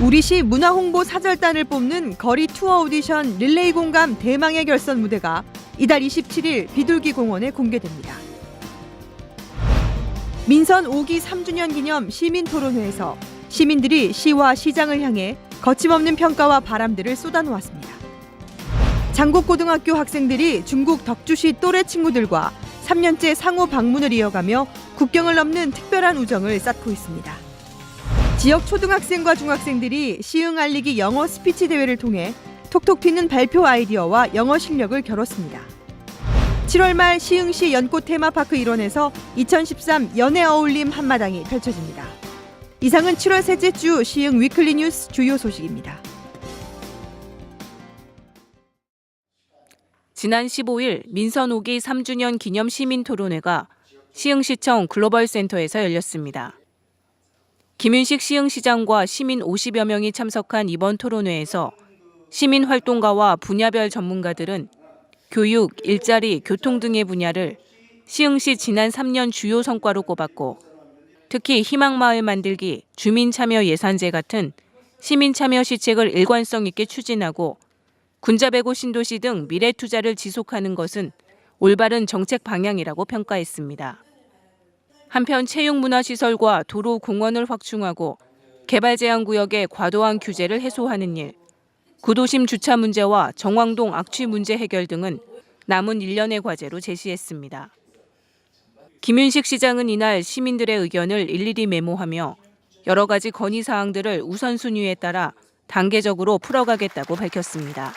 우리시 문화홍보 사절단을 뽑는 거리 투어 오디션 릴레이 공감 대망의 결선 무대가 이달 27일 비둘기 공원에 공개됩니다. 민선 5기 3주년 기념 시민토론회에서 시민들이 시와 시장을 향해 거침없는 평가와 바람들을 쏟아놓았습니다. 장곡고등학교 학생들이 중국 덕주시 또래 친구들과 3년째 상호 방문을 이어가며 국경을 넘는 특별한 우정을 쌓고 있습니다. 지역 초등학생과 중학생들이 시흥 알리기 영어 스피치 대회를 통해 톡톡 튀는 발표 아이디어와 영어 실력을 겨뤘습니다. 7월 말 시흥시 연꽃 테마파크 일원에서 2013 연애 어울림 한마당이 펼쳐집니다. 이상은 7월 셋째 주 시흥 위클리 뉴스 주요 소식입니다. 지난 15일 민선 5기 3주년 기념 시민토론회가 시흥시청 글로벌센터에서 열렸습니다. 김윤식 시흥시장과 시민 50여 명이 참석한 이번 토론회에서 시민활동가와 분야별 전문가들은 교육, 일자리, 교통 등의 분야를 시흥시 지난 3년 주요 성과로 꼽았고 특히 희망마을 만들기, 주민참여 예산제 같은 시민참여 시책을 일관성 있게 추진하고 군자배고 신도시 등 미래 투자를 지속하는 것은 올바른 정책 방향이라고 평가했습니다. 한편 체육문화시설과 도로 공원을 확충하고 개발제한구역의 과도한 규제를 해소하는 일, 구도심 주차 문제와 정왕동 악취 문제 해결 등은 남은 일련의 과제로 제시했습니다. 김윤식 시장은 이날 시민들의 의견을 일일이 메모하며 여러 가지 건의사항들을 우선순위에 따라 단계적으로 풀어가겠다고 밝혔습니다.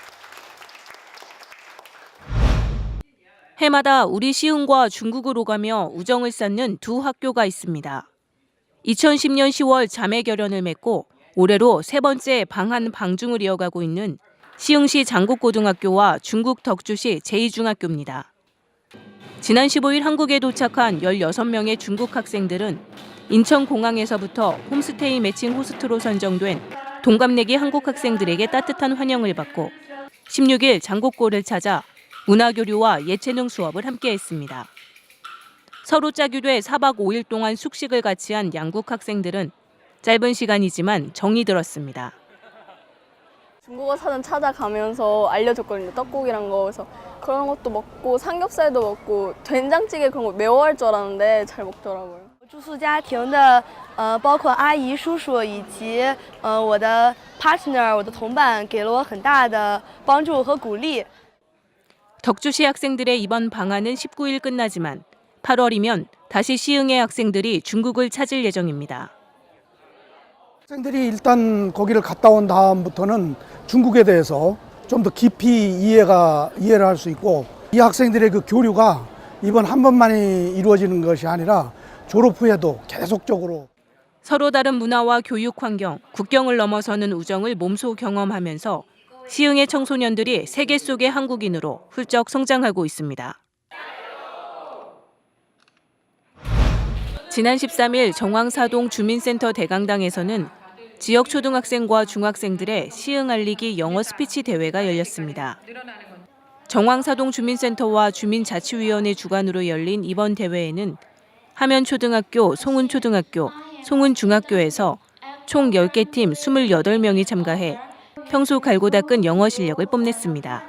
해마다 우리 시흥과 중국을 오가며 우정을 쌓는 두 학교가 있습니다. 2010년 10월 자매 결연을 맺고 올해로 세 번째 방한 방중을 이어가고 있는 시흥시 장곡고등학교와 중국 덕주시 제2중학교입니다. 지난 15일 한국에 도착한 16명의 중국 학생들은 인천공항에서부터 홈스테이 매칭 호스트로 선정된 동갑내기 한국 학생들에게 따뜻한 환영을 받고 16일 장곡고를 찾아 문화교류와 예체능 수업을 함께했습니다. 서로 짝이 돼 4박 5일 동안 숙식을 같이 한 양국 학생들은 짧은 시간이지만 정이 들었습니다. 중국어 사전 찾아가면서 알려줬거든요. 떡국이란 거. 그래서 그런 것도 먹고 삼겹살도 먹고 된장찌개 그런 거 매워할 줄 알았는데 잘 먹더라고요. 住宿家庭的包括阿姨、叔叔以及我的 partner、我的同伴给了我很大的帮助和鼓励。 덕주시 학생들의 이번 방한은 19일 끝나지만 8월이면 다시 시흥의 학생들이 중국을 찾을 예정입니다. 학생들이 일단 거기를 갔다 온 다음부터는 중국에 대해서 좀 더 깊이 이해를 할 수 있고 이 학생들의 그 교류가 이번 한 번만이 이루어지는 것이 아니라 졸업 후에도 계속적으로 서로 다른 문화와 교육 환경, 국경을 넘어서는 우정을 몸소 경험하면서 시흥의 청소년들이 세계 속의 한국인으로 훌쩍 성장하고 있습니다. 지난 13일 정왕사동 주민센터 대강당에서는 지역 초등학생과 중학생들의 시흥 알리기 영어 스피치 대회가 열렸습니다. 정왕사동 주민센터와 주민자치위원회 주관으로 열린 이번 대회에는 하면초등학교, 송은초등학교, 송은중학교에서 총 10개 팀 28명이 참가해 평소 갈고 닦은 영어 실력을 뽐냈습니다.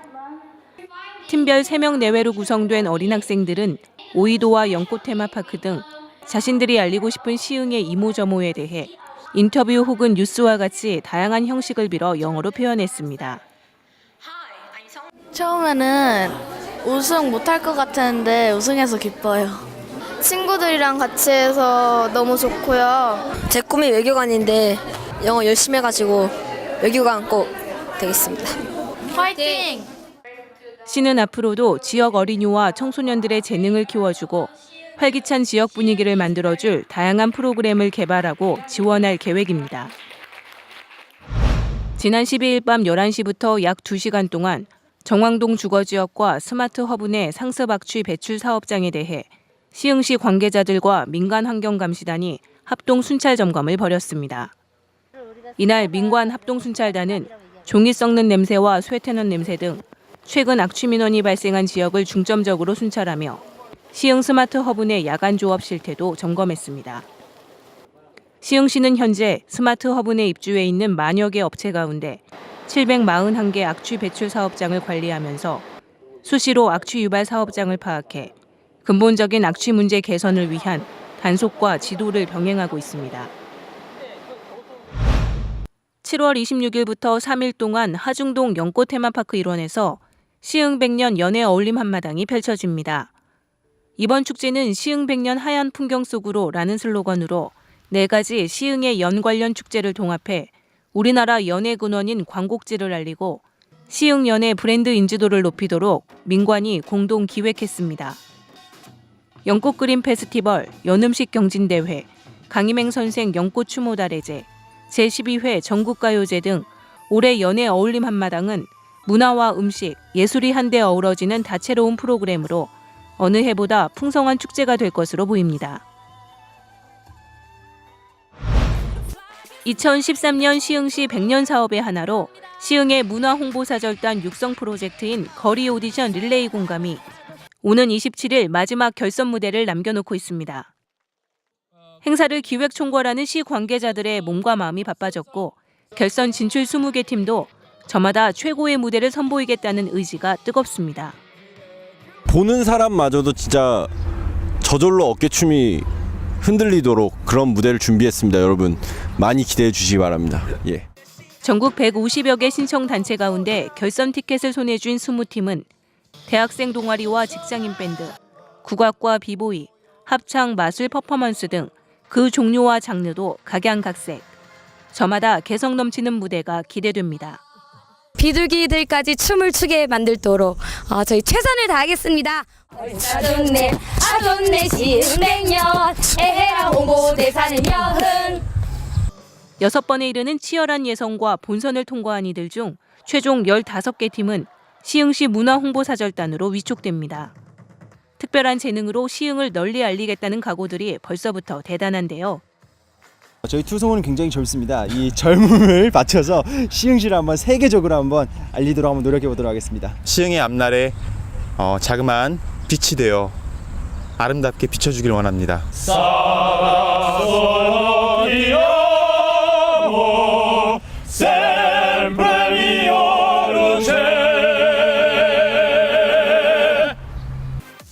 팀별 3명 내외로 구성된 어린 학생들은 오이도와 연꽃 테마파크 등 자신들이 알리고 싶은 시흥의 이모저모에 대해 인터뷰 혹은 뉴스와 같이 다양한 형식을 빌어 영어로 표현했습니다. 처음에는 우승 못할 것 같았는데 우승해서 기뻐요. 친구들이랑 같이 해서 너무 좋고요. 제 꿈이 외교관인데 영어 열심히 해가지고 외교관 꼭 되겠습니다. 화이팅! 시는 앞으로도 지역 어린이와 청소년들의 재능을 키워주고 활기찬 지역 분위기를 만들어줄 다양한 프로그램을 개발하고 지원할 계획입니다. 지난 12일 밤 11시부터 약 2시간 동안 정왕동 주거지역과 스마트 허브 내 상습 악취 배출 사업장에 대해 시흥시 관계자들과 민간환경감시단이 합동 순찰 점검을 벌였습니다. 이날 민관 합동순찰단은 종이 썩는 냄새와 쇠퇴는 냄새 등 최근 악취 민원이 발생한 지역을 중점적으로 순찰하며 시흥 스마트 허브 내 야간 조업 실태도 점검했습니다. 시흥시는 현재 스마트 허브 내 입주해 있는 만여 개 업체 가운데 741개 악취 배출 사업장을 관리하면서 수시로 악취 유발 사업장을 파악해 근본적인 악취 문제 개선을 위한 단속과 지도를 병행하고 있습니다. 7월 26일부터 3일 동안 하중동 연꽃 테마파크 일원에서 시흥 100년 연애 어울림 한마당이 펼쳐집니다. 이번 축제는 시흥 100년 하얀 풍경 속으로 라는 슬로건으로 4가지 시흥의 연 관련 축제를 통합해 우리나라 연애 근원인 광곡지를 알리고 시흥 연애 브랜드 인지도를 높이도록 민관이 공동 기획했습니다. 연꽃 그림 페스티벌, 연음식 경진대회, 강희맹 선생 연꽃 추모 달해제, 제12회 전국가요제 등 올해 연애 어울림 한마당은 문화와 음식, 예술이 한데 어우러지는 다채로운 프로그램으로 어느 해보다 풍성한 축제가 될 것으로 보입니다. 2013년 시흥시 100년 사업의 하나로 시흥의 문화홍보사절단 육성 프로젝트인 거리 오디션 릴레이 공감이 오는 27일 마지막 결선 무대를 남겨놓고 있습니다. 행사를 기획 총괄하는 시 관계자들의 몸과 마음이 바빠졌고 결선 진출 20개 팀도 저마다 최고의 무대를 선보이겠다는 의지가 뜨겁습니다. 보는 사람마저도 진짜 저절로 어깨춤이 흔들리도록 그런 무대를 준비했습니다. 여러분 많이 기대해 주시기 바랍니다. 예. 전국 150여 개 신청 단체 가운데 결선 티켓을 손에 쥔 20팀은 대학생 동아리와 직장인 밴드, 국악과 비보이, 합창, 마술, 퍼포먼스 등 그 종류와 장르도 각양각색. 저마다 개성 넘치는 무대가 기대됩니다. 비둘기들까지 춤을 추게 만들도록 저희 최선을 다하겠습니다. 아좋네 시흥 100년 에헤라 홍보대사는 여흥. 6번에 이르는 치열한 예선과 본선을 통과한 이들 중 최종 15개 팀은 시흥시 문화홍보사절단으로 위촉됩니다. 특별한 재능으로 시흥을 널리 알리겠다는 각오들이 벌써부터 대단한데요. 저희 투성은 굉장히 젊습니다. 이 젊음을 바쳐서 시흥시를 한번 세계적으로 한번 알리도록 한번 노력해 보도록 하겠습니다. 시흥의 앞날에 자그마한 빛이 되어 아름답게 비춰주길 원합니다.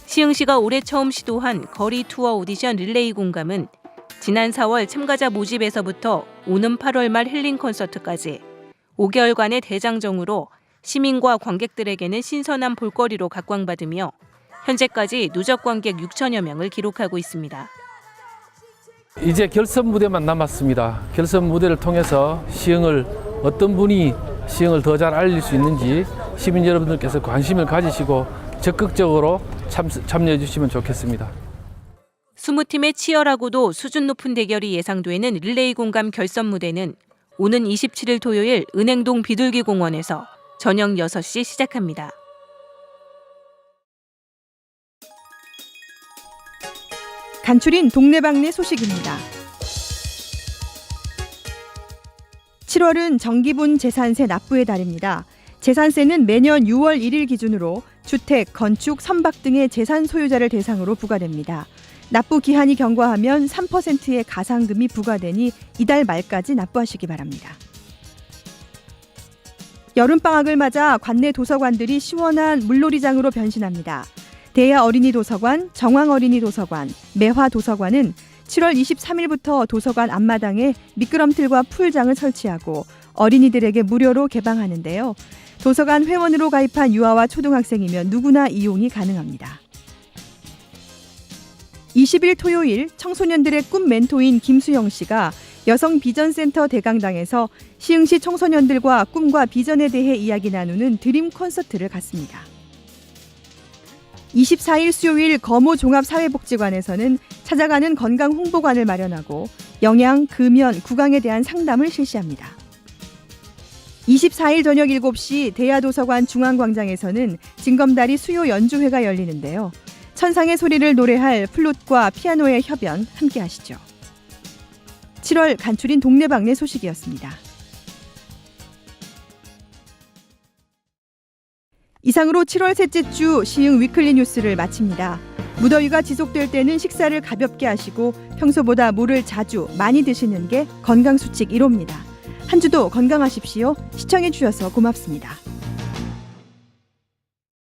시흥시가 올해 처음 시도한 거리 투어 오디션 릴레이 공감은 지난 4월 참가자 모집에서부터 오는 8월 말 힐링 콘서트까지 5개월간의 대장정으로 시민과 관객들에게는 신선한 볼거리로 각광받으며 현재까지 누적 관객 6천여 명을 기록하고 있습니다. 이제 결선 무대만 남았습니다. 결선 무대를 통해서 시흥을 어떤 분이 시흥을 더 잘 알릴 수 있는지 시민 여러분들께서 관심을 가지시고 적극적으로 참여해 주시면 좋겠습니다. 20팀의 치열하고도 수준 높은 대결이 예상되는 릴레이 공감 결선 무대는 오는 27일 토요일 은행동 비둘기 공원에서 저녁 6시 시작합니다. 간추린 동네방네 소식입니다. 7월은 정기분 재산세 납부의 달입니다. 재산세는 매년 6월 1일 기준으로 주택, 건축, 선박 등의 재산 소유자를 대상으로 부과됩니다. 납부 기한이 경과하면 3%의 가상금이 부과되니 이달 말까지 납부하시기 바랍니다. 여름방학을 맞아 관내 도서관들이 시원한 물놀이장으로 변신합니다. 대야 어린이 도서관, 정왕 어린이 도서관, 매화 도서관은 7월 23일부터 도서관 앞마당에 미끄럼틀과 풀장을 설치하고 어린이들에게 무료로 개방하는데요. 도서관 회원으로 가입한 유아와 초등학생이면 누구나 이용이 가능합니다. 20일 토요일 청소년들의 꿈 멘토인 김수영 씨가 여성 비전센터 대강당에서 시흥시 청소년들과 꿈과 비전에 대해 이야기 나누는 드림 콘서트를 갖습니다. 24일 수요일 거모 종합사회복지관에서는 찾아가는 건강 홍보관을 마련하고 영양, 금연, 구강에 대한 상담을 실시합니다. 24일 저녁 7시 대야도서관 중앙광장에서는 징검다리 수요 연주회가 열리는데요. 천상의 소리를 노래할 플룻과 피아노의 협연 함께 하시죠. 7월 간추린 동네방네 소식이었습니다. 이상으로 7월 셋째 주 시흥 위클리 뉴스를 마칩니다. 무더위가 지속될 때는 식사를 가볍게 하시고 평소보다 물을 자주 많이 드시는 게 건강 수칙 1호입니다. 한 주도 건강하십시오. 시청해 주셔서 고맙습니다.